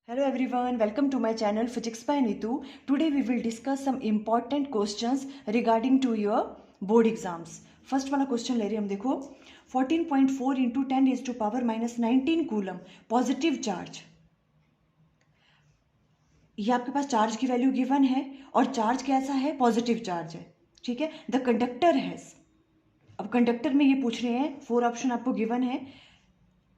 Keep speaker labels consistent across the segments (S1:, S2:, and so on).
S1: Hello everyone, welcome to my channel Physics by Nitu. Today we will discuss some important questions regarding to your board exams. First वाला question ले रहे हैं हम, देखो 14.4 into 10⁻⁻19 coulomb positive charge. ये आपके पास चार्ज की वैल्यू गिवन है और चार्ज कैसा है, पॉजिटिव चार्ज है। ठीक है, द कंडक्टर हैज, अब कंडक्टर में ये पूछ रहे हैं, 4 ऑप्शन आपको गिवन है,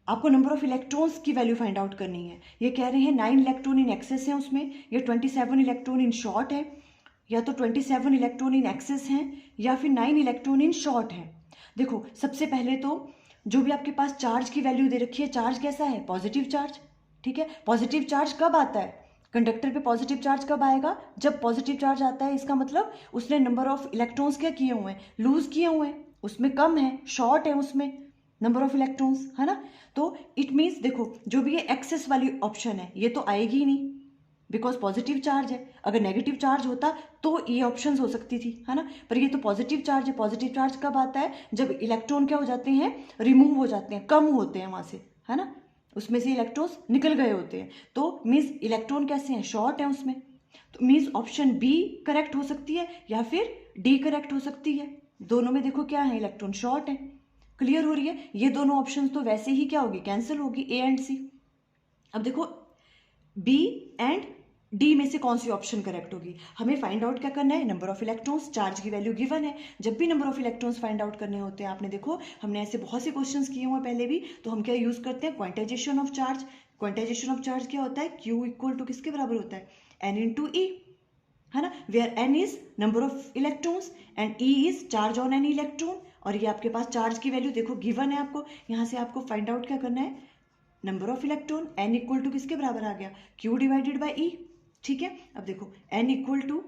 S1: आपको नंबर ऑफ इलेक्ट्रॉन्स की वैल्यू फाइंड आउट करनी है। ये कह रहे हैं 9 इलेक्ट्रॉन इन एक्सेस है उसमें, ये 27 इलेक्ट्रॉन इन शॉर्ट है, या तो 27 इलेक्ट्रॉन इन एक्सेस हैं या फिर 9 इलेक्ट्रॉन इन शॉर्ट है। देखो सबसे पहले तो जो भी आपके पास चार्ज की वैल्यू दे रखी है, चार्ज कैसा है, पॉजिटिव चार्ज। ठीक है, पॉजिटिव चार्ज कब आता है, कंडक्टर पे पॉजिटिव चार्ज कब आएगा, जब पॉजिटिव चार्ज आता है। इसका मतलब उसने नंबर ऑफ इलेक्ट्रॉन्स क्या किए हुए हैं, लूज किए हुए हैं, उसमें कम है, शॉर्ट है उसमें नंबर ऑफ इलेक्ट्रॉन्स, है ना। तो इट मीन्स देखो जो भी ये एक्सेस वाली ऑप्शन है ये तो आएगी ही नहीं, बिकॉज पॉजिटिव चार्ज है। अगर नेगेटिव चार्ज होता तो ये ऑप्शंस हो सकती थी, है ना, पर ये तो पॉजिटिव चार्ज है। पॉजिटिव चार्ज कब आता है, जब इलेक्ट्रॉन क्या हो जाते हैं, रिमूव हो जाते हैं, कम होते हैं वहां से, है ना, उसमें से इलेक्ट्रॉन्स निकल गए होते हैं। तो मीन्स इलेक्ट्रॉन कैसे हैं, शॉर्ट है उसमें। तो मीन्स ऑप्शन बी करेक्ट हो सकती है या फिर डी करेक्ट हो सकती है। दोनों में देखो क्या है, इलेक्ट्रॉन शॉर्ट है। क्लियर हो रही है, ये दोनों ऑप्शंस तो वैसे ही क्या होगी, कैंसिल होगी, ए एंड सी। अब देखो बी एंड डी में से कौन सी ऑप्शन करेक्ट होगी, हमें फाइंड आउट क्या करना है, नंबर ऑफ इलेक्ट्रॉन्स, चार्ज की वैल्यू गिवन है। जब भी number of electrons find out करने होते हैं, आपने देखो हमने ऐसे बहुत से क्वेश्चंस किए हुए पहले भी, तो हम क्या यूज करते हैं, quantization of charge. Quantization of charge क्या होता है, क्यू इक्वल टू किसके बराबर होता है, एन इंटू ई, है ना, where n is number of electrons and e is charge on any electron. और ये आपके पास चार्ज की वैल्यू देखो गिवन है आपको, यहां से आपको फाइंड आउट क्या करना है, number of electron, n equal to किसके बराबर आ गया, क्यू डिवाइडेड बाई ई। ठीक है, अब देखो एन इक्वल टू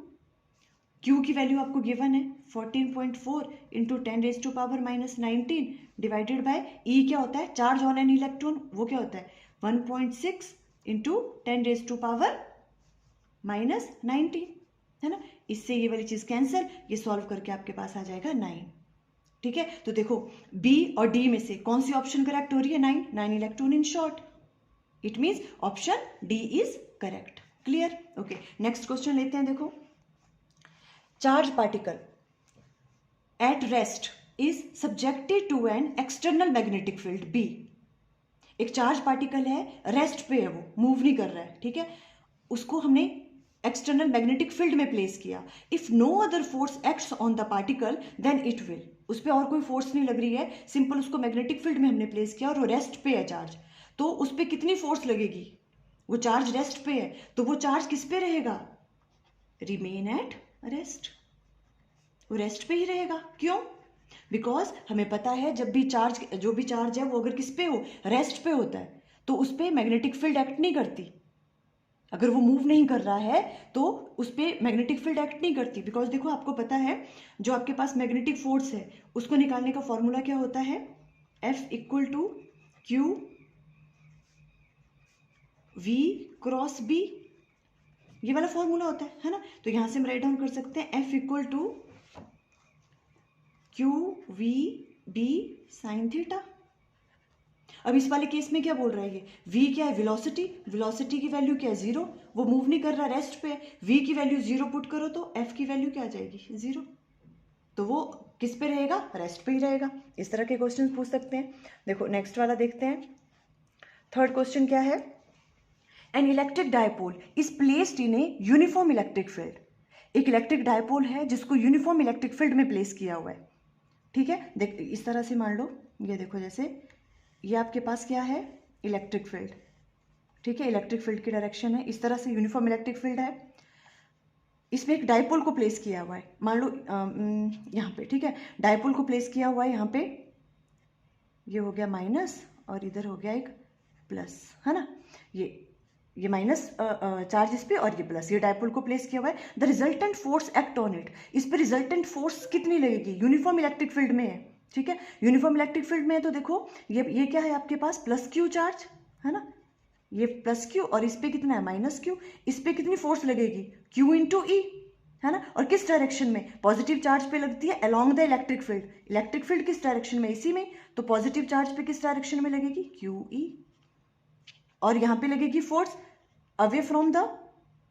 S1: क्यू की वैल्यू आपको गिवन है 14.4 इंटू 10⁻⁻19 डिवाइडेड बाय ई क्या होता है, चार्ज ऑन एन इलेक्ट्रॉन, वो क्या होता है 1.6 इंटू 10⁻⁻19, है ना। इससे ये वाली चीज कैंसिल, ये सॉल्व करके आपके पास आ जाएगा 9। ठीक है, तो देखो बी और डी में से कौन सी ऑप्शन करेक्ट हो रही है, 9 electron in short, it means option D is correct. Clear, okay, next question लेते हैं। देखो charge particle at rest is subjected to an external magnetic field B. एक चार्ज पार्टिकल है, रेस्ट पे है, वो मूव नहीं कर रहा है, ठीक है, उसको हमने एक्सटर्नल मैग्नेटिक फील्ड में प्लेस किया। If no other force acts on the particle then it will, उस पर और कोई फोर्स नहीं लग रही है, सिंपल उसको मैग्नेटिक फील्ड में हमने प्लेस किया और वो रेस्ट पे है चार्ज, तो उस पर कितनी फोर्स लगेगी, वो चार्ज रेस्ट पे है, तो वो चार्ज किस पे रहेगा, रिमेन एट रेस्ट, वो रेस्ट पे ही रहेगा। क्यों, बिकॉज हमें पता है जब भी चार्ज, जो भी चार्ज है वो अगर किस पे हो, रेस्ट पे होता है, तो उस पर मैग्नेटिक फील्ड एक्ट नहीं करती। अगर वो मूव नहीं कर रहा है तो उस पर मैग्नेटिक फील्ड एक्ट नहीं करती, बिकॉज देखो आपको पता है जो आपके पास मैग्नेटिक फोर्स है उसको निकालने का फॉर्मूला क्या होता है, F equal to q v cross B, ये वाला फॉर्मूला होता है ना। तो यहां से हम राइट डाउन कर सकते हैं F equal to q v B sine theta. अब इस वाले केस में क्या बोल रहा है, ये v क्या है, वेलोसिटी, वेलोसिटी की वैल्यू क्या है, 0, वो मूव नहीं कर रहा, रेस्ट पे, v की वैल्यू 0 पुट करो तो f की वैल्यू क्या आ जाएगी, 0, तो वो किस पे रहेगा, रेस्ट पे ही रहेगा। इस तरह के क्वेश्चन पूछ सकते हैं। देखो नेक्स्ट वाला देखते हैं, थर्ड क्वेश्चन क्या है, an electric dipole is placed in a uniform electric field. एक इलेक्ट्रिक डायपोल है जिसको यूनिफॉर्म इलेक्ट्रिक फील्ड में प्लेस किया हुआ है। ठीक है, देख इस तरह से मान लो, ये देखो जैसे ये आपके पास क्या है, इलेक्ट्रिक फील्ड, ठीक है, इलेक्ट्रिक फील्ड की डायरेक्शन है, इस तरह से यूनिफॉर्म इलेक्ट्रिक फील्ड है, इसमें एक डायपोल को प्लेस किया हुआ है, मान लो यहाँ पे, ठीक है, डायपोल को प्लेस किया हुआ है यहाँ पे, ये हो गया माइनस और इधर हो गया एक प्लस, है ना, ये माइनस चार्ज इस पे और ये प्लस, ये डायपोल को प्लेस किया हुआ है। The resultant force act on it, इस पे रिजल्टेंट फोर्स कितनी लगेगी, यूनिफॉर्म इलेक्ट्रिक फील्ड में है, ठीक है, यूनिफॉर्म इलेक्ट्रिक फील्ड में है, तो देखो ये क्या है आपके पास, प्लस क्यू चार्ज, है ना, ये प्लस क्यू और इस पे कितना है, माइनस क्यू, इस पे कितनी फोर्स लगेगी, क्यू इंटू ई, है ना, और किस डायरेक्शन में, पॉजिटिव चार्ज पे लगती है along the electric field, electric field किस डायरेक्शन में, इसी में, तो पॉजिटिव चार्ज पे किस डायरेक्शन में लगेगी, क्यू ई, और यहाँ पे लगेगी force away from the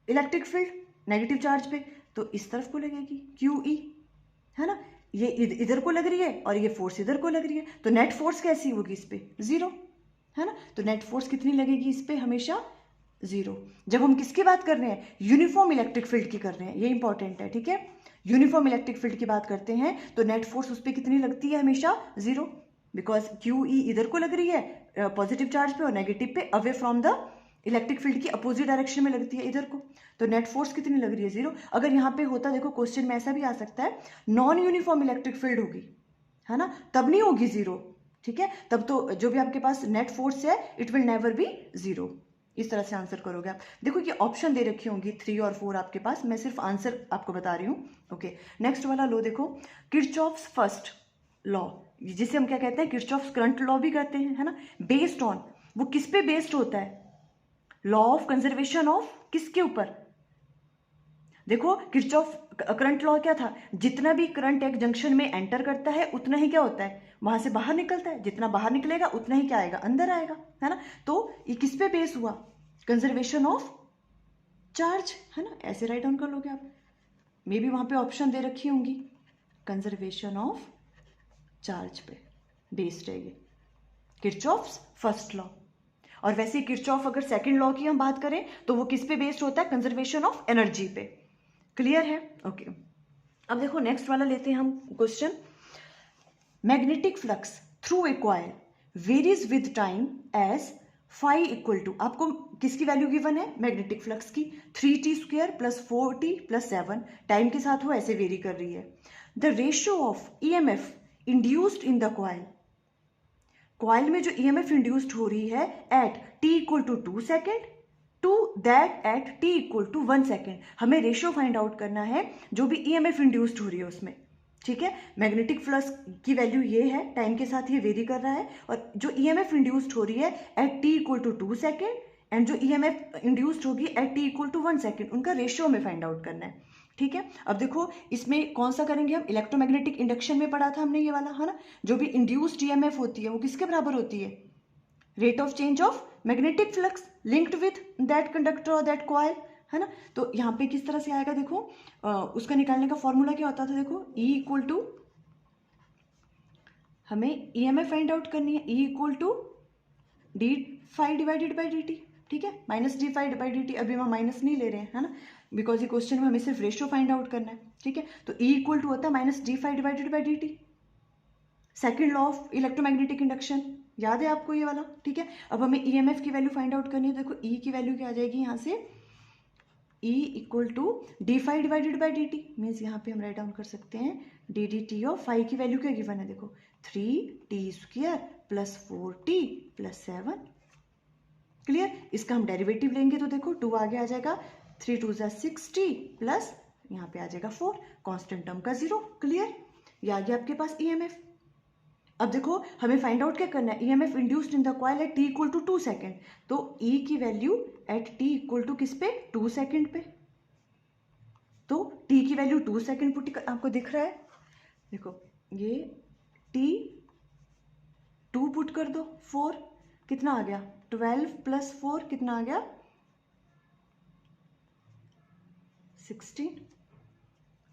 S1: electric field, negative charge पे, तो इस तरफ को लगेगी QE, है ना, ये इधर को लग रही है और ये फोर्स इधर को लग रही है, तो नेट फोर्स कैसी होगी इस पे, 0, है ना, तो नेट फोर्स कितनी लगेगी इस पे, हमेशा 0। जब हम किसकी बात कर रहे हैं, यूनिफॉर्म इलेक्ट्रिक फील्ड की कर रहे हैं, ये इंपॉर्टेंट है, ठीक है, यूनिफॉर्म इलेक्ट्रिक फील्ड की बात करते हैं तो नेट फोर्स उस पर कितनी लगती है, हमेशा 0, बिकॉज QE इधर को लग रही है पॉजिटिव चार्ज पे और नेगेटिव पे, away from the electric field की अपोजिट डायरेक्शन में लगती है इधर को, तो नेट फोर्स कितनी लग रही है, 0। अगर यहाँ पे होता, देखो क्वेश्चन में ऐसा भी आ सकता है, नॉन यूनिफॉर्म इलेक्ट्रिक फील्ड होगी, है ना, तब नहीं होगी 0, ठीक है, तब तो जो भी आपके पास नेट फोर्स है इट विल नेवर बी 0। इस तरह से आंसर करोगे आप। देखो ये ऑप्शन दे रखी होंगी 3 और 4 आपके पास, मैं सिर्फ आंसर आपको बता रही हूँ। ओके, नेक्स्ट वाला लो देखो, किरचॉफ्स फर्स्ट लॉ, जिसे हम क्या कहते हैं, किरचॉफ्स करंट लॉ भी कहते हैं, है ना, बेस्ड ऑन, वो किस पे बेस्ड होता है, लॉ ऑफ कंजर्वेशन ऑफ किसके ऊपर, देखो किरचॉफ करंट लॉ क्या था, जितना भी करंट एक जंक्शन में एंटर करता है उतना ही क्या होता है, वहां से बाहर निकलता है, जितना बाहर निकलेगा उतना ही क्या आएगा, अंदर आएगा, है ना, तो ये किस पे बेस हुआ, कंजर्वेशन ऑफ चार्ज, है ना, ऐसे राइट डाउन कर लोगे आप, मे बी वहां पे ऑप्शन दे रखी होंगी, कंजर्वेशन ऑफ चार्ज पे बेस्ड है ये किरचॉफ्स फर्स्ट लॉ। और वैसे किरचॉफ अगर सेकंड लॉ की हम बात करें तो वो किस पे बेस्ड होता है, कंजर्वेशन ऑफ एनर्जी पे, क्लियर है, ओके। अब देखो नेक्स्ट वाला लेते हैं हम question, magnetic flux through a coil varies with time as phi equal to, आपको किसकी वैल्यू गिवन है, मैग्नेटिक फ्लक्स की, 3t² + 4t + 7, टाइम के साथ वो ऐसे वेरी कर रही है, the ratio of EMF induced in the coil, coil में जो EMF इंड्यूस्ड हो रही है at t = 2 second to that at t = 1 second, हमें रेशियो फाइंड आउट करना है जो भी EMF इंड्यूस्ड हो रही है उसमें, ठीक है, मैग्नेटिक फ्लक्स की वैल्यू ये है, टाइम के साथ ये वेरी कर रहा है, और जो EMF इंड्यूस्ड हो रही है एट t = 2 सेकेंड एंड जो EMF इंड्यूस्ड होगी एट t = 1 सेकेंड, उनका रेशियो हमें फाइंड आउट करना है, ठीक है। अब देखो इसमें कौन सा करेंगे हम, इलेक्ट्रोमैग्नेटिक इंडक्शन में पढ़ा था हमने ये वाला, है ना, जो भी इंड्यूस्ड EMF होती है वो किसके बराबर होती है, rate of change of magnetic flux linked with that conductor और दैट कॉइल, है ना, तो यहाँ पे किस तरह से आएगा, देखो उसका निकालने का फॉर्मूला क्या होता था, देखो E = हमें EMF फाइंड आउट करनी है, E = d∅/dt, ठीक है, -d∅/dt, अभी हम माइनस नहीं ले रहे हैं, है ना, बिकॉज ये क्वेश्चन में हमें सिर्फ रेशियो फाइंड आउट करना है, ठीक है, तो E = होता है -d∅/dt, second law of electromagnetic induction, याद है आपको ये वाला, ठीक है। अब हमें EMF की वैल्यू फाइंड आउट करनी है, देखो E की वैल्यू क्या आ जाएगी यहाँ से, E = d∅/dt, मीन्स यहाँ पे हम राइट डाउन कर सकते हैं dt ऑफ फाई की वैल्यू क्या गिवन है, देखो 3t² + 4t + 7, क्लियर। इसका हम डेरिवेटिव लेंगे तो देखो 2 आगे आ जाएगा, 3 × 2 = 6t प्लस यहाँ पे आ जाएगा 4, कांस्टेंट टर्म का 0, क्लियर, ये आ गया आपके पास EMF। अब देखो हमें फाइंड आउट क्या करना है, EMF induced in the coil at t = 2 second, तो E की वैल्यू एट t = किस पे, 2 सेकेंड पे, तो t की वैल्यू 2 सेकेंड पुट आपको दिख रहा है, देखो ये t 2 पुट कर दो, 4 कितना आ गया, 12 + 4 कितना आ गया, 16,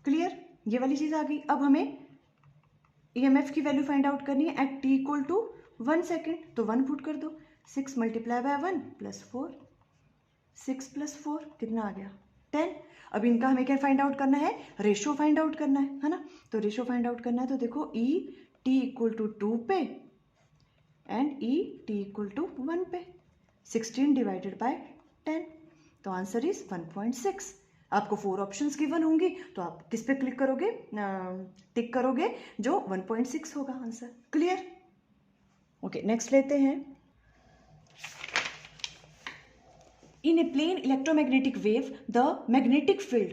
S1: क्लियर, ये वाली चीज आ गई। अब हमें EMF की वैल्यू फाइंड आउट करनी है एट t = 1 सेकेंड, तो 1 पुट कर दो, 6 × 1 + 4, 6 + 4 कितना आ गया, 10। अब इनका हमें क्या फाइंड आउट करना है, रेशियो फाइंड आउट करना है ना, तो रेशियो फाइंड आउट करना है, तो देखो E t = 2 पे एंड E t = 1 पे, 16/10, तो आंसर इज 1.6। आपको 4 ऑप्शंस गिवन होंगी तो आप किस पे क्लिक करोगे, टिक करोगे, जो 1.6 होगा आंसर, क्लियर। ओके, नेक्स्ट लेते हैं, in a plane electromagnetic wave the magnetic field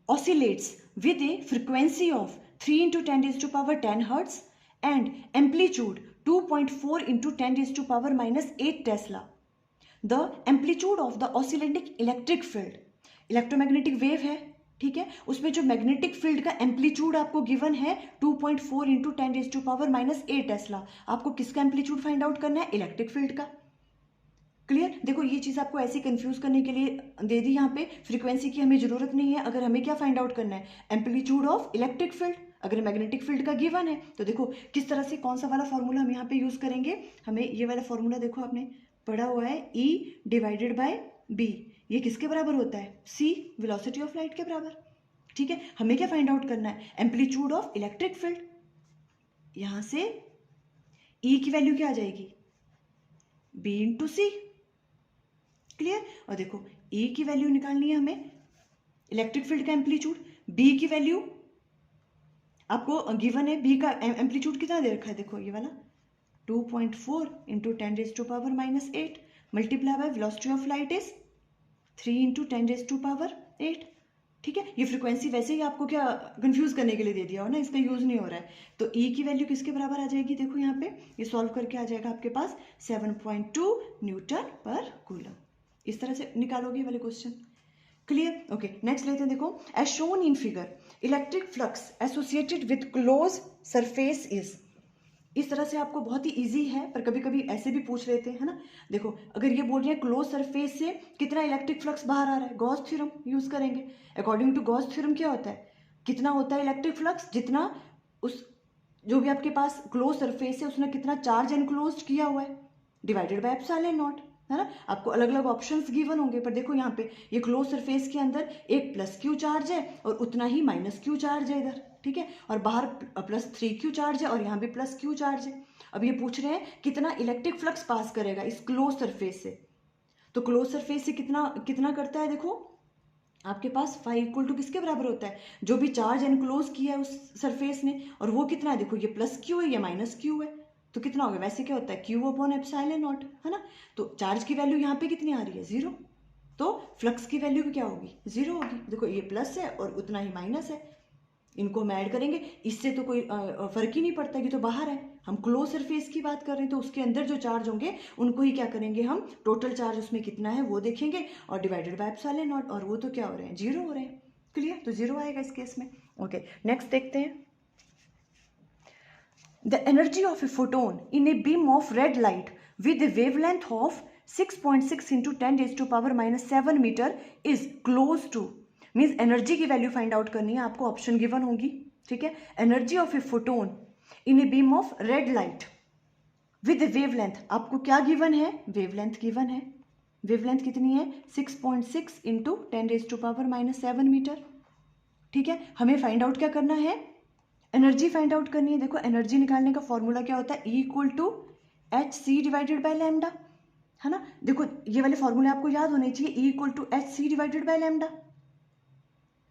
S1: oscillates with a frequency of 3 × 10⁻10 Hz and amplitude 2.4 × 10⁻⁻8 Tesla. The amplitude of the oscillating electric field, electromagnetic wave है, ठीक है, उसमें जो मैग्नेटिक फील्ड का amplitude आपको given है 2.4 × 10⁻⁻8 टेस्ला, आपको किसका एम्पलीट्यूड फाइंड आउट करना है, इलेक्ट्रिक फील्ड का, क्लियर। देखो ये चीज़ आपको ऐसे कंफ्यूज करने के लिए दे दी यहाँ पे, फ्रीक्वेंसी की हमें जरूरत नहीं है। अगर हमें क्या फाइंड आउट करना है, एम्पलीट्यूड ऑफ इलेक्ट्रिक फील्ड। अगर मैग्नेटिक फील्ड का गिवन है तो देखो किस तरह से, कौन सा वाला फॉर्मूला हम यहाँ पे यूज करेंगे। हमें ये वाला फॉर्मूला देखो आपने पढ़ा हुआ है, E डिवाइडेड बाय B। ये किसके बराबर होता है, C वेलोसिटी ऑफ लाइट के बराबर। ठीक है, हमें क्या फाइंड आउट करना है, एम्पलीट्यूड ऑफ इलेक्ट्रिक फील्ड। यहां से E की वैल्यू क्या आ जाएगी, B इंटू C। क्लियर। और देखो E की वैल्यू निकालनी है हमें, इलेक्ट्रिक फील्ड का एम्पलीट्यूड। B की वैल्यू आपको गिवन है, B का एम्पलीट्यूड कितना दे रखा है, देखो ये वाला 2.4 into 10⁻⁻8 multiply by velocity of light is 3 into 10⁻8। ठीक है, ये फ्रीक्वेंसी वैसे ही आपको क्या कंफ्यूज करने के लिए दे दिया हो ना, इसका यूज नहीं हो रहा है। तो E की वैल्यू किसके बराबर आ जाएगी, देखो यहाँ पे ये सॉल्व करके आ जाएगा आपके पास 7.2 न्यूटन पर कूलम। इस तरह से निकालोगे वाले क्वेश्चन। क्लियर। ओके, नेक्स्ट लेते हैं। देखो as shown in figure electric flux associated with close surface is. इस तरह से आपको बहुत ही इजी है, पर कभी कभी ऐसे भी पूछ लेते हैं, है ना। देखो अगर ये बोल रहे हैं क्लोज सरफेस से कितना इलेक्ट्रिक फ्लक्स बाहर आ रहा है, गॉस थ्योरम यूज करेंगे। अकॉर्डिंग टू गॉस थ्योरम क्या होता है, कितना होता है इलेक्ट्रिक फ्लक्स, जितना उस जो भी आपके पास क्लोज सरफेस है उसने कितना चार्ज एनक्लोज किया हुआ है, डिवाइडेड बाय एप्सिलॉन नॉट, है ना। आपको अलग अलग ऑप्शंस गिवन होंगे, पर देखो यहाँ पे ये क्लोज सरफेस के अंदर एक प्लस क्यू चार्ज है और उतना ही माइनस क्यू चार्ज है इधर। ठीक है, और बाहर प्लस 3Q चार्ज है और यहाँ भी प्लस Q चार्ज है। अब ये पूछ रहे हैं कितना इलेक्ट्रिक फ्लक्स पास करेगा इस क्लोज सरफेस से। तो क्लोज सरफेस से कितना कितना करता है, देखो आपके पास फाई इक्वल टू किसके बराबर होता है, जो भी चार्ज एनक्लोज किया है उस सरफेस ने, और वो कितना है, देखो ये प्लस क्यू है, ये माइनस क्यू है, तो कितना होगा, वैसे क्या होता है क्यू अपॉन एप्सिलॉन नॉट, है ना। तो चार्ज की वैल्यू यहाँ पे कितनी आ रही है, 0, तो फ्लक्स की वैल्यू भी क्या होगी, 0 होगी। देखो ये प्लस है और उतना ही माइनस है, इनको हम ऐड करेंगे, इससे तो कोई फर्क ही नहीं पड़ता कि तो बाहर है। हम क्लोज सरफेस की बात कर रहे हैं, तो उसके अंदर जो चार्ज होंगे उनको ही क्या करेंगे हम, टोटल चार्ज उसमें कितना है वो देखेंगे और डिवाइडेड बाय एप्सिलॉन नॉट, और वो तो क्या हो रहे हैं, 0 हो रहे हैं। क्लियर, तो 0 आएगा इस केस में। ओके, नेक्स्ट देखते हैं। The energy of a photon in a beam of red light with a wavelength of 6.6 into 10⁻⁻7 metre is close to, means energy की वैल्यू फाइंड आउट करनी है आपको, ऑप्शन गिवन होगी। ठीक है, energy of a photon in a beam of red light with a wavelength, आपको क्या given है, वेवलेंथ गिवन है। वेवलेंथ कितनी है, 6.6 इंटू 10⁻⁻7 मीटर। ठीक है, हमें फाइंड आउट क्या करना है, एनर्जी फाइंड आउट करनी है। देखो एनर्जी निकालने का फॉर्मूला क्या होता है, E equal to HC divided by lambda, है ना। देखो ये वाले फॉर्मूले आपको याद होने चाहिए, E equal to HC divided by lambda.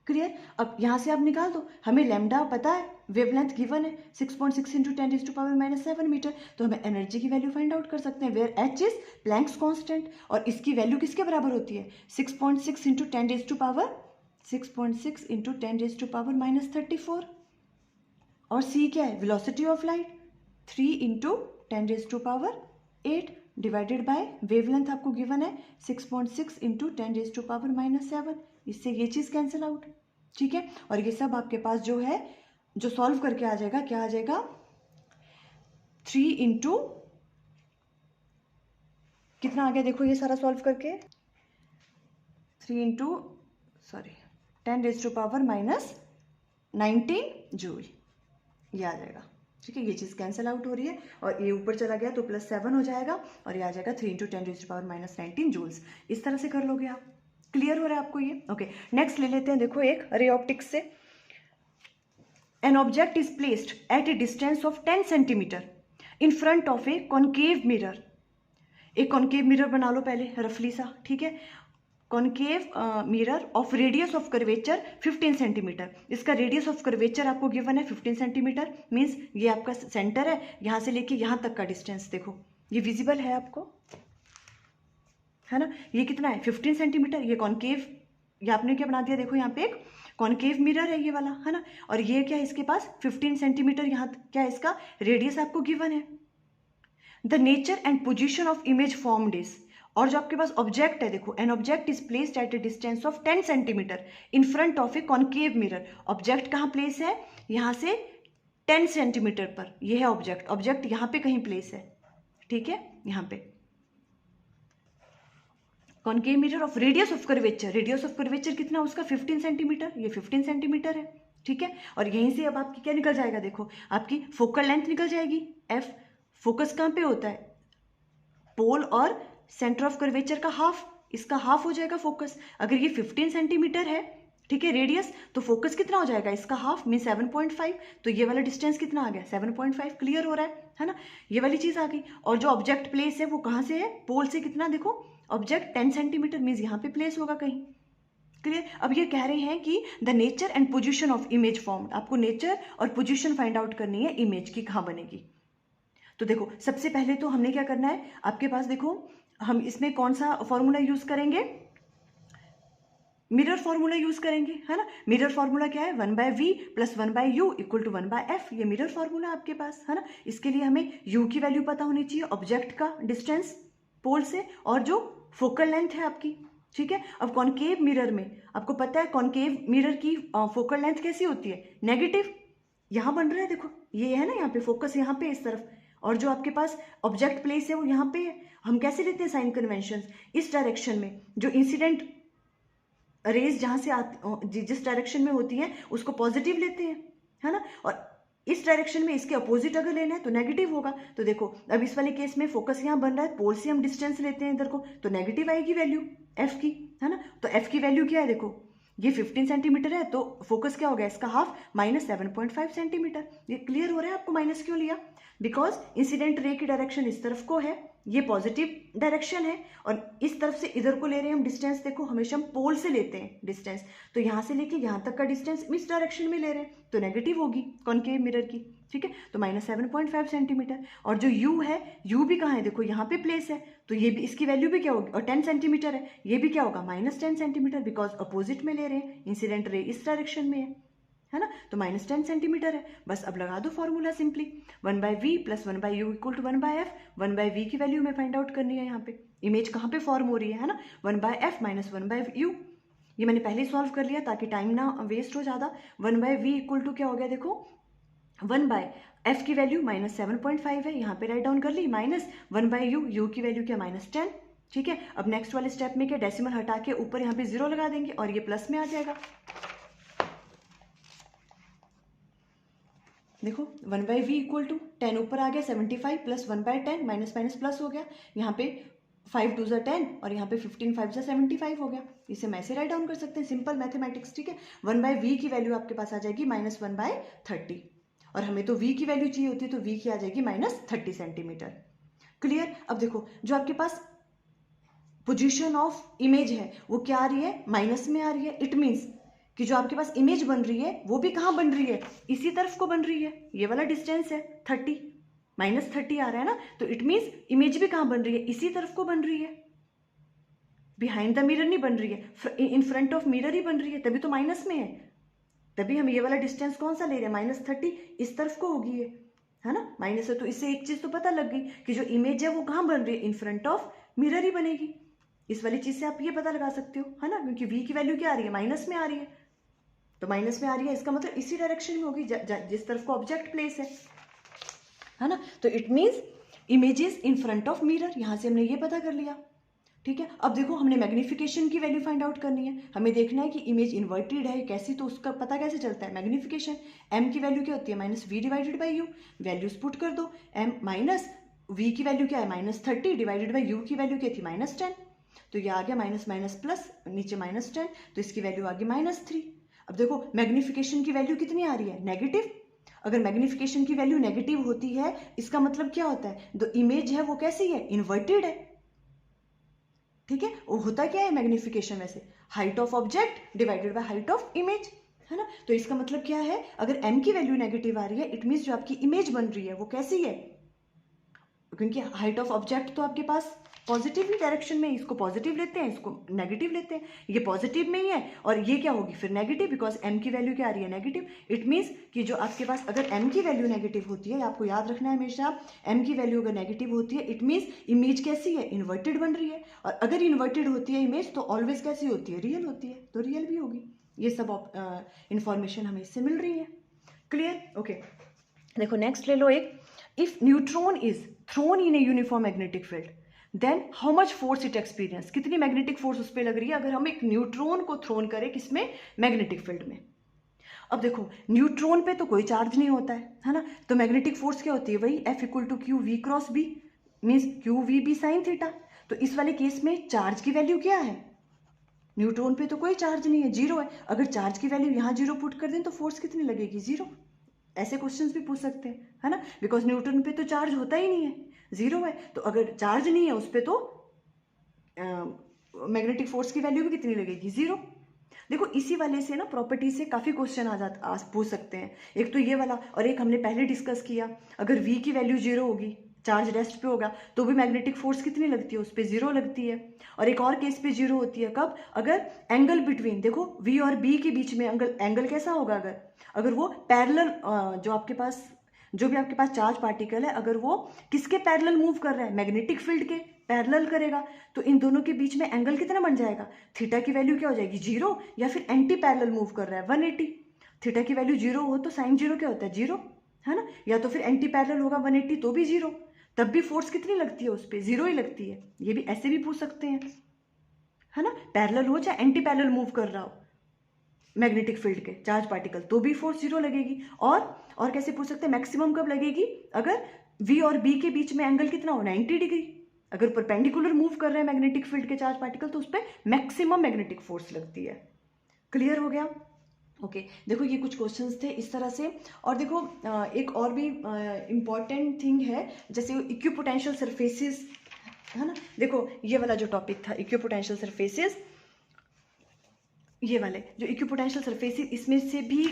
S1: Clear. अब यहां से आप निकाल दो, हमें लैम्डा पता है, वेवलेंथ गिवन है 6.6 इंटू 10⁻⁻7 मीटर, तो हमें एनर्जी की वैल्यू फाइंड आउट कर सकते हैं, where H is Planck's constant, और इसकी वैल्यू किसके बराबर होती है, 6.6 इंटू 10⁻6.6 इंटू 10⁻34, और C क्या है, velocity of light 3 into 10⁸ divided by wavelength आपको गिवन है 6.6 इंटू 10⁻⁻7, इससे ये चीज कैंसिल आउट। ठीक है, और ये सब आपके पास जो है, जो सॉल्व करके आ जाएगा, क्या आ जाएगा, 3 इंटू कितना आ गया, देखो ये सारा सॉल्व करके 3 इंटू 10⁻⁻19 जूल, ये आ जाएगा। ठीक है, ये चीज़ कैंसिल आउट हो रही है और ये ऊपर चला गया तो +7 हो जाएगा और ये आ जाएगा 3 इंटू 10⁻⁻19 जूल्स। इस तरह से कर लोगे आप। क्लियर हो रहा है आपको ये। ओके, नेक्स्ट ले लेते हैं। देखो एक रे ऑप्टिक्स से, an object is placed at A distance of 10 centimetre in front of a concave mirror. एक कॉन्केव मिरर बना लो पहले रफली सा। ठीक है, concave mirror of radius of curvature 15 centimetre. इसका रेडियस ऑफ कर्वेचर आपको गिवन है 15 सेंटीमीटर, मीन्स ये आपका सेंटर है, यहां से लेके यहां तक का डिस्टेंस देखो ये विजिबल है आपको, है ना। ये कितना है, 15 सेंटीमीटर। ये कॉन्केव, ये आपने क्या बना दिया, देखो यहाँ पे एक कॉन्केव मिरर है ये वाला, है ना। और ये क्या है, इसके पास 15 सेंटीमीटर यहाँ क्या है, इसका रेडियस आपको गिवन है। The nature and position of image formed is, और जो आपके पास ऑब्जेक्ट है, देखो an object is placed at A distance of 10 centimetre in front of a concave mirror. Object कहाँ प्लेस है, यहाँ से 10 सेंटीमीटर पर, यह है ऑब्जेक्ट। ऑब्जेक्ट यहाँ पे कहीं प्लेस है, ठीक है, यहाँ पे। Concave mirror of radius of curvature कितना उसका 15 सेंटीमीटर, ये 15 सेंटीमीटर है, ठीक है। और यहीं से अब आपकी क्या निकल जाएगा, देखो आपकी फोकल लेंथ निकल जाएगी एफ। फोकस कहाँ पे होता है, पोल और सेंटर ऑफ कर्वेचर का हाफ, इसका हाफ हो जाएगा फोकस। अगर ये 15 सेंटीमीटर है, ठीक है, रेडियस, तो फोकस कितना हो जाएगा, इसका हाफ मीन 7.5। तो ये वाला डिस्टेंस कितना आ गया, 7.5। क्लियर हो रहा है ना, ये वाली चीज आ गई। और जो ऑब्जेक्ट प्लेस है वो कहाँ से है, पोल से कितना, देखो ऑब्जेक्ट 10 सेंटीमीटर मीन्स यहाँ पे प्लेस होगा कहीं। क्लियर। अब ये कह रहे हैं कि the nature and position of image form, आपको नेचर और पोजिशन फाइंड आउट करनी है इमेज की, कहाँ बनेगी। तो देखो सबसे पहले तो हमने क्या करना है, आपके पास देखो हम इसमें कौन सा फॉर्मूला यूज करेंगे, मिरर फॉर्मूला यूज करेंगे, है ना। मिरर फॉर्मूला क्या है, 1/v plus 1/u equal to 1/f, ये मिरर फॉर्मूला आपके पास है ना। इसके लिए हमें u की वैल्यू पता होनी चाहिए, ऑब्जेक्ट का डिस्टेंस पोल से, और जो फोकल लेंथ है आपकी, ठीक है। अब कॉनकेव मिरर में आपको पता है कॉनकेव मिरर की फोकल लेंथ कैसी होती है, नेगेटिव। यहाँ बन रहा है देखो, ये है ना, यहाँ पे फोकस यहाँ पे इस तरफ, और जो आपके पास ऑब्जेक्ट प्लेस है वो यहाँ पे है। हम कैसे लेते हैं साइन कन्वेंशन, इस डायरेक्शन में जो इंसिडेंट रेज जहां से आती, जिस डायरेक्शन में होती है उसको पॉजिटिव लेते हैं, है ना। और इस डायरेक्शन में इसके अपोजिट अगर लेना है तो नेगेटिव होगा। तो देखो अब इस वाले केस में फोकस यहाँ बन रहा है, पोल से हम डिस्टेंस लेते हैं इधर को, तो नेगेटिव आएगी वैल्यू एफ की, है ना। तो एफ की वैल्यू क्या है, देखो ये 15 सेंटीमीटर है, तो फोकस क्या हो गया इसका हाफ, -7.5 सेंटीमीटर। ये क्लियर हो रहा है आपको, माइनस क्यों लिया, बिकॉज इंसिडेंट रे की डायरेक्शन इस तरफ को है, ये पॉजिटिव डायरेक्शन है, और इस तरफ से इधर को ले रहे हैं हम डिस्टेंस। देखो हमेशा हम पोल से लेते हैं डिस्टेंस, तो यहाँ से लेके यहाँ तक का डिस्टेंस इस डायरेक्शन में ले रहे हैं, तो नेगेटिव होगी कॉनकेव मिरर की, ठीक है। तो -7.5 सेंटीमीटर। और जो u है, u भी कहाँ है, देखो यहाँ पे प्लेस है, तो ये भी, इसकी वैल्यू भी क्या होगी, और 10 सेंटीमीटर है, ये भी क्या होगा -10 सेंटीमीटर, बिकॉज अपोजिट में ले रहे हैं, इंसिडेंट रे इस डायरेक्शन में है ना। तो -10 सेंटीमीटर है। बस अब लगा दो formula simply, 1/v plus 1/u equal to 1/f। 1/v की वैल्यू हमें फाइंड आउट करनी है, यहाँ पे इमेज कहाँ पे फॉर्म हो रही है ना, 1/f माइनस 1/u। ये मैंने पहले सॉल्व कर लिया ताकि टाइम ना वेस्ट हो ज़्यादा। 1/v इक्वल टू क्या हो गया, देखो 1/f की वैल्यू -7.5 है, यहाँ पे राइट डाउन कर ली, माइनस 1/u, u की वैल्यू क्या -10, ठीक है। अब नेक्स्ट वाले स्टेप में क्या, डेसिमल हटा के ऊपर यहाँ पे 0 लगा देंगे और ये प्लस में आ जाएगा। देखो 1/v इक्वल टू 10 ऊपर आ गया, 75 प्लस 1/10 माइनस माइनस प्लस हो गया, यहाँ पे 5 2 ज़ा 10 और यहाँ पे 15 5 ज़ा 75 हो गया। इसे मैं ऐसे राइट डाउन कर सकते हैं, सिंपल मैथमेटिक्स, ठीक है। 1/v की वैल्यू आपके पास आ जाएगी -1/30, और हमें तो v की वैल्यू चाहिए होती है, तो v की आ जाएगी -30 सेंटीमीटर। क्लियर। अब देखो जो आपके पास पोजीशन ऑफ इमेज है वो क्या आ रही है, माइनस में आ रही है। इट मीन्स कि जो आपके पास इमेज बन रही है वो भी कहाँ बन रही है, इसी तरफ को बन रही है। ये वाला डिस्टेंस है 30, -30 आ रहा है ना, तो इट मीन्स इमेज भी कहाँ बन रही है, इसी तरफ को बन रही है, बिहाइंड द मिरर नहीं बन रही है, इन फ्रंट ऑफ मिरर ही बन रही है, तभी तो माइनस में है। तभी हम ये वाला डिस्टेंस कौन सा ले रहे हैं, -30 इस तरफ को होगी ये, है ना, माइनस है। तो इससे एक चीज तो पता लग गई कि जो इमेज है वो कहाँ बन रही है, इन फ्रंट ऑफ मिरर ही बनेगी। इस वाली चीज से आप ये पता लगा सकते हो, है ना, क्योंकि v की वैल्यू क्या आ रही है, माइनस में आ रही है, तो माइनस में आ रही है, इसका मतलब इसी डायरेक्शन में होगी जिस तरफ को ऑब्जेक्ट प्लेस है ना। तो it means image is in front of mirror, यहां से हमने ये पता कर लिया, ठीक है। अब देखो हमने मैग्निफिकेशन की वैल्यू फाइंड आउट करनी है, हमें देखना है कि इमेज इन्वर्टेड है कैसी, तो उसका पता कैसे चलता है, मैग्निफिकेशन। m की वैल्यू क्या होती है, -v divided by u, values put कर दो, m माइनस v की वैल्यू क्या है, -30 डिवाइडेड बाई u की वैल्यू क्या थी, -10, तो ये आ गया माइनस माइनस प्लस, नीचे -10, तो इसकी वैल्यू आ गई -3। अब देखो मैग्निफिकेशन की वैल्यू कितनी आ रही है, नेगेटिव। अगर मैग्निफिकेशन की वैल्यू नेगेटिव होती है इसका मतलब क्या होता है, जो इमेज है वो कैसी है, इन्वर्टेड है, ठीक है। वो होता क्या है मैग्निफिकेशन, वैसे height of object divided by height of image, है ना। तो इसका मतलब क्या है, अगर m की वैल्यू नेगेटिव आ रही है इट मीन्स जो आपकी इमेज बन रही है वो कैसी है, क्योंकि हाइट ऑफ ऑब्जेक्ट तो आपके पास पॉजिटिव ही डायरेक्शन में, इसको पॉजिटिव लेते हैं, इसको नेगेटिव लेते हैं, ये पॉजिटिव में ही है और ये क्या होगी फिर नेगेटिव, बिकॉज m की वैल्यू क्या आ रही है, नेगेटिव। इट मीन्स कि जो आपके पास अगर m की वैल्यू नेगेटिव होती है, आपको याद रखना है हमेशा, m की वैल्यू अगर नेगेटिव होती है इट मीन्स इमेज कैसी है, इन्वर्टेड बन रही है, और अगर इन्वर्टेड होती है इमेज तो ऑलवेज कैसी होती है, रियल होती है, तो रियल भी होगी। ये सब इंफॉर्मेशन हमें इससे मिल रही है। Clear, okay. देखो नेक्स्ट ले लो एक, if neutron is thrown in a uniform magnetic field, then how much force it experience, कितनी मैग्नेटिक फोर्स उस पर लग रही है अगर हम एक न्यूट्रॉन को थ्रोन करें किसमें, मैग्नेटिक फील्ड में। अब देखो न्यूट्रॉन पे तो कोई चार्ज नहीं होता है ना, तो मैग्नेटिक फोर्स क्या होती है, वही F equal to q v cross B, means q v B sine theta. तो इस वाले केस में चार्ज की वैल्यू क्या है, न्यूट्रॉन पे तो कोई चार्ज नहीं है, जीरो है। अगर चार्ज की वैल्यू यहाँ जीरो पुट कर दें तो फोर्स कितनी लगेगी, जीरो। ऐसे क्वेश्चंस भी पूछ सकते हैं, है ना, बिकॉज न्यूट्रॉन पे तो चार्ज होता ही नहीं है, जीरो है। तो अगर चार्ज नहीं है उस पर तो मैग्नेटिक फोर्स की वैल्यू भी कितनी लगेगी, जीरो। देखो इसी वाले से ना प्रॉपर्टी से काफ़ी क्वेश्चन आ जाता, आज पूछ सकते हैं। एक तो ये वाला, और एक हमने पहले डिस्कस किया, अगर v की वैल्यू जीरो होगी, चार्ज रेस्ट पे होगा, तो भी मैग्नेटिक फोर्स कितनी लगती है, उस पर जीरो लगती है। और एक और केस पे जीरो होती है, कब, अगर एंगल बिटवीन, देखो v और b के बीच में एंगल कैसा होगा, अगर वो पैरेलल, जो भी आपके पास चार्ज पार्टिकल है, अगर वो किसके पैरेलल मूव कर रहा है, मैग्नेटिक फील्ड के पैरेलल करेगा, तो इन दोनों के बीच में एंगल कितना बन जाएगा, थीटा की वैल्यू क्या हो जाएगी, जीरो, या फिर एंटी पैरेलल मूव कर रहा है 180, थीटा की वैल्यू जीरो हो तो साइन जीरो क्या होता है, जीरो, है ना, या तो फिर एंटी पैरेलल होगा 180 तो भी जीरो, तब भी फोर्स कितनी लगती है उस पर, जीरो ही लगती है। ये भी ऐसे भी पूछ सकते हैं, है ना, पैरेलल हो चाहे एंटी पैरेलल मूव कर रहा हो मैग्नेटिक फील्ड के चार्ज पार्टिकल, तो भी फोर्स जीरो लगेगी। और कैसे पूछ सकते हैं, मैक्सिमम कब लगेगी, अगर v और b के बीच में एंगल कितना हो, 90 डिग्री, अगर परपेंडिकुलर मूव कर रहे हैं मैग्नेटिक फील्ड के चार्ज पार्टिकल तो उस पर मैक्सिमम मैग्नेटिक फोर्स लगती है। क्लियर हो गया, ओके। देखो ये कुछ क्वेश्चंस थे इस तरह से। और देखो एक और भी इम्पॉर्टेंट थिंग है, जैसे इक्विपोटेंशियल सरफेसेस, है ना, देखो ये वाला जो टॉपिक था इक्विपोटेंशियल सरफेसेस, ये वाले जो इक्विपोटेंशियल सरफेसेस, इसमें से भी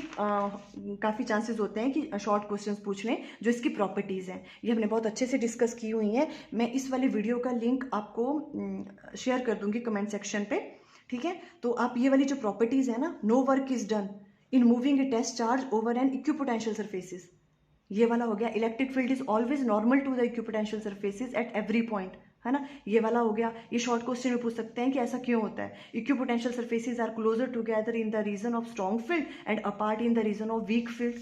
S1: काफ़ी चांसेस होते हैं कि शॉर्ट क्वेश्चंस पूछ लें, जो इसकी प्रॉपर्टीज़ हैं ये हमने बहुत अच्छे से डिस्कस की हुई हैं। मैं इस वाले वीडियो का लिंक आपको शेयर कर दूंगी कमेंट सेक्शन पे, ठीक है। तो आप ये वाली जो प्रॉपर्टीज़ है ना, no work is done in moving a test charge over an equipotential surfaces, ये वाला हो गया। Electric field is always normal to the equipotential surfaces at every point, है ना, ये वाला हो गया। ये शॉर्ट क्वेश्चन में पूछ सकते हैं कि ऐसा क्यों होता है, equipotential surfaces are closer together in the region of strong field and apart in the region of weak field.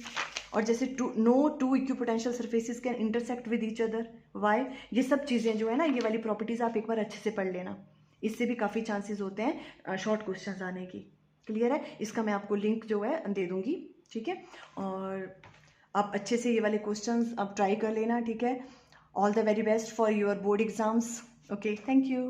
S1: और जैसे no two equipotential surfaces can intersect with each other, why, ये सब चीज़ें जो है ना, ये वाली प्रॉपर्टीज आप एक बार अच्छे से पढ़ लेना, इससे भी काफ़ी चांसेस होते हैं शॉर्ट क्वेश्चन आने की। क्लियर है, इसका मैं आपको लिंक जो है दे दूंगी, ठीक है। और आप अच्छे से ये वाले क्वेश्चंस आप ट्राई कर लेना, ठीक है। All the very best for your board exams, okay, thank you.